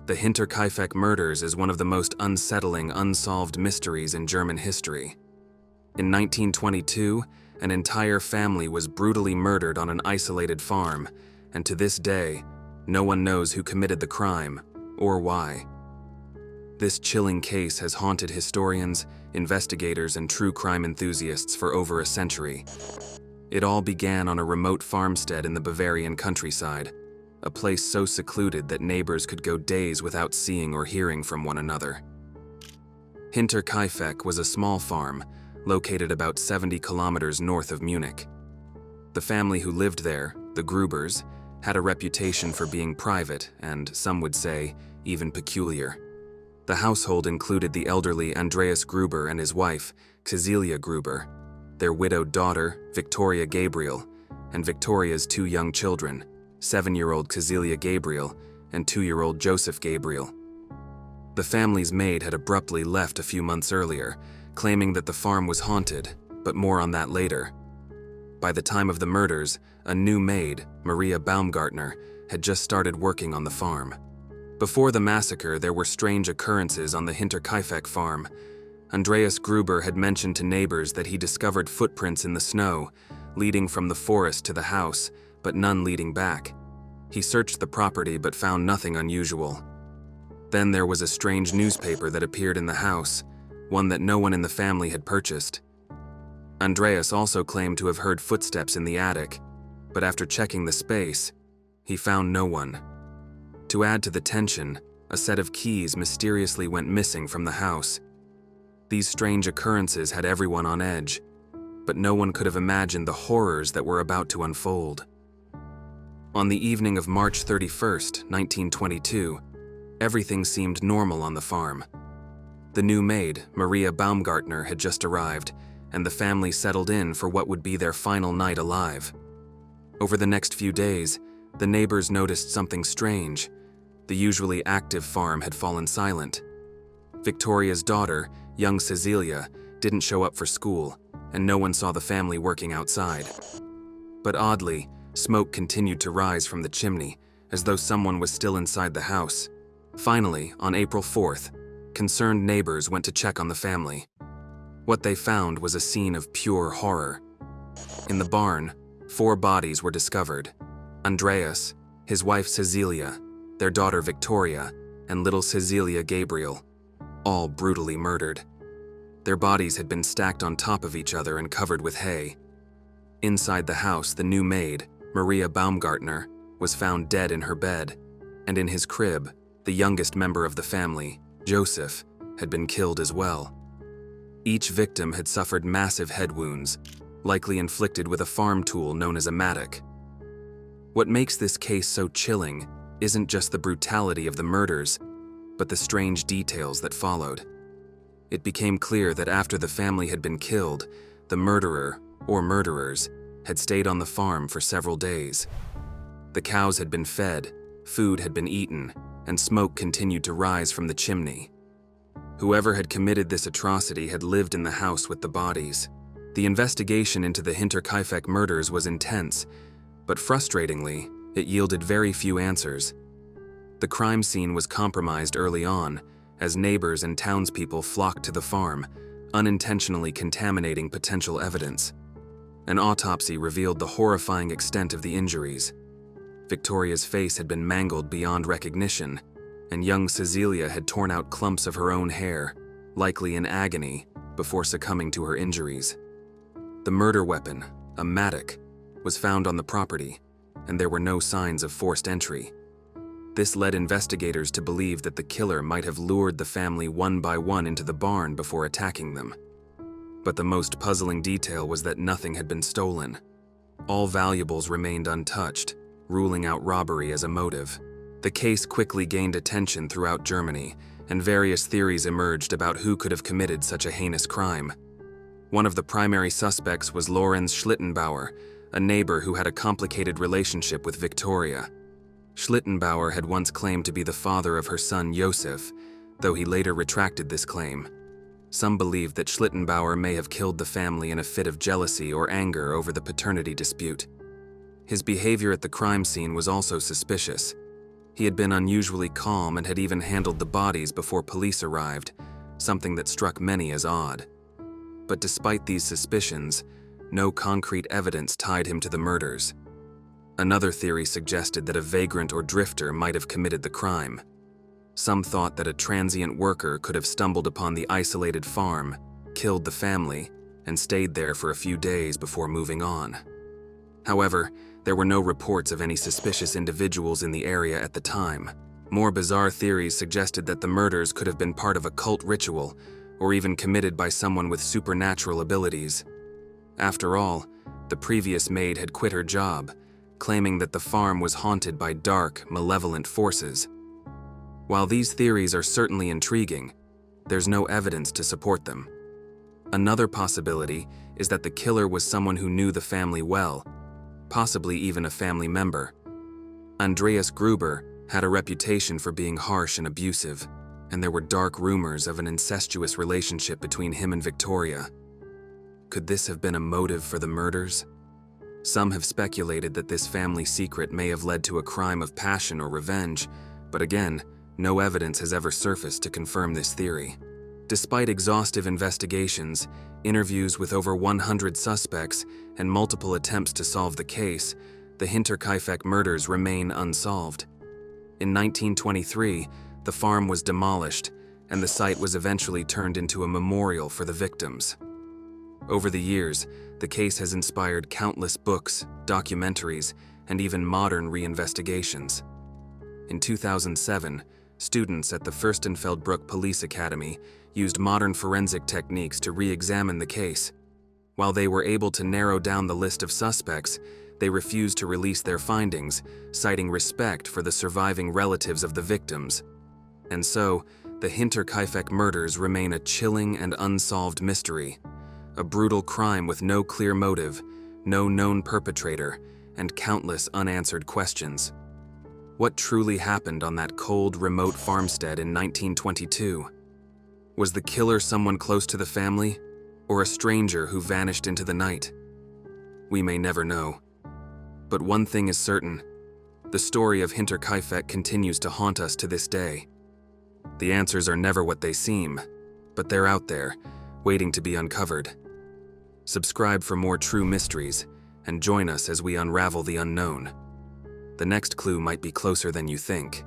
The Hinterkaifeck Murders is one of the most unsettling, unsolved mysteries in German history. In 1922, an entire family was brutally murdered on an isolated farm, and to this day, no one knows who committed the crime or why. This chilling case has haunted historians, investigators, and true crime enthusiasts for over a century. It all began on a remote farmstead in the Bavarian countryside, a place so secluded that neighbors could go days without seeing or hearing from one another. Hinterkaifeck was a small farm, located about 70 kilometers north of Munich. The family who lived there, the Grubers, had a reputation for being private and, some would say, even peculiar. The household included the elderly Andreas Gruber and his wife, Cecilia Gruber, their widowed daughter, Victoria Gabriel, and Victoria's two young children, 7-year-old Cecilia Gabriel and 2-year-old Joseph Gabriel. The family's maid had abruptly left a few months earlier, claiming that the farm was haunted, but more on that later. By the time of the murders, a new maid, Maria Baumgartner, had just started working on the farm. Before the massacre, there were strange occurrences on the Hinterkaifeck farm. Andreas Gruber had mentioned to neighbors that he discovered footprints in the snow, leading from the forest to the house, but none leading back. He searched the property but found nothing unusual. Then there was a strange newspaper that appeared in the house, one that no one in the family had purchased. Andreas also claimed to have heard footsteps in the attic, but after checking the space, he found no one. To add to the tension, a set of keys mysteriously went missing from the house. These strange occurrences had everyone on edge, but no one could have imagined the horrors that were about to unfold. On the evening of March 31st, 1922, everything seemed normal on the farm. The new maid, Maria Baumgartner, had just arrived, and the family settled in for what would be their final night alive. Over the next few days, the neighbors noticed something strange. The usually active farm had fallen silent. Victoria's daughter, young Cecilia, didn't show up for school, and no one saw the family working outside. But oddly, smoke continued to rise from the chimney, as though someone was still inside the house. Finally, on April 4th, concerned neighbors went to check on the family. What they found was a scene of pure horror. In the barn, 4 bodies were discovered: Andreas, his wife Cecilia, their daughter Victoria, and little Cecilia Gabriel, all brutally murdered. Their bodies had been stacked on top of each other and covered with hay. Inside the house, the new maid, Maria Baumgartner, was found dead in her bed, and in his crib, the youngest member of the family, Joseph, had been killed as well. Each victim had suffered massive head wounds, likely inflicted with a farm tool known as a mattock. What makes this case so chilling isn't just the brutality of the murders, but the strange details that followed. It became clear that after the family had been killed, the murderer, or murderers, had stayed on the farm for several days. The cows had been fed, food had been eaten, and smoke continued to rise from the chimney. Whoever had committed this atrocity had lived in the house with the bodies. The investigation into the Hinterkaifeck murders was intense, but frustratingly, it yielded very few answers. The crime scene was compromised early on, as neighbors and townspeople flocked to the farm, unintentionally contaminating potential evidence. An autopsy revealed the horrifying extent of the injuries. Victoria's face had been mangled beyond recognition, and young Cecilia had torn out clumps of her own hair, likely in agony, before succumbing to her injuries. The murder weapon, a mattock, was found on the property, and there were no signs of forced entry. This led investigators to believe that the killer might have lured the family one by one into the barn before attacking them. But the most puzzling detail was that nothing had been stolen. All valuables remained untouched, ruling out robbery as a motive. The case quickly gained attention throughout Germany, and various theories emerged about who could have committed such a heinous crime. One of the primary suspects was Lorenz Schlittenbauer, a neighbor who had a complicated relationship with Victoria. Schlittenbauer had once claimed to be the father of her son Joseph, though he later retracted this claim. Some believe that Schlittenbauer may have killed the family in a fit of jealousy or anger over the paternity dispute. His behavior at the crime scene was also suspicious. He had been unusually calm and had even handled the bodies before police arrived, something that struck many as odd. But despite these suspicions, no concrete evidence tied him to the murders. Another theory suggested that a vagrant or drifter might have committed the crime. Some thought that a transient worker could have stumbled upon the isolated farm, killed the family, and stayed there for a few days before moving on. However, there were no reports of any suspicious individuals in the area at the time. More bizarre theories suggested that the murders could have been part of a cult ritual, or even committed by someone with supernatural abilities. After all, the previous maid had quit her job, claiming that the farm was haunted by dark, malevolent forces. While these theories are certainly intriguing, there's no evidence to support them. Another possibility is that the killer was someone who knew the family well, possibly even a family member. Andreas Gruber had a reputation for being harsh and abusive, and there were dark rumors of an incestuous relationship between him and Victoria. Could this have been a motive for the murders? Some have speculated that this family secret may have led to a crime of passion or revenge, but again, no evidence has ever surfaced to confirm this theory. Despite exhaustive investigations, interviews with over 100 suspects, and multiple attempts to solve the case, the Hinterkaifeck murders remain unsolved. In 1923, the farm was demolished, and the site was eventually turned into a memorial for the victims. Over the years, the case has inspired countless books, documentaries, and even modern reinvestigations. In 2007, students at the Furstenfeldbruck Police Academy used modern forensic techniques to re-examine the case. While they were able to narrow down the list of suspects, they refused to release their findings, citing respect for the surviving relatives of the victims. And so, the Hinterkaifeck murders remain a chilling and unsolved mystery, a brutal crime with no clear motive, no known perpetrator, and countless unanswered questions. What truly happened on that cold, remote farmstead in 1922? Was the killer someone close to the family, or a stranger who vanished into the night? We may never know. But one thing is certain: the story of Hinterkaifeck continues to haunt us to this day. The answers are never what they seem, but they're out there, waiting to be uncovered. Subscribe for more true mysteries, and join us as we unravel the unknown. The next clue might be closer than you think.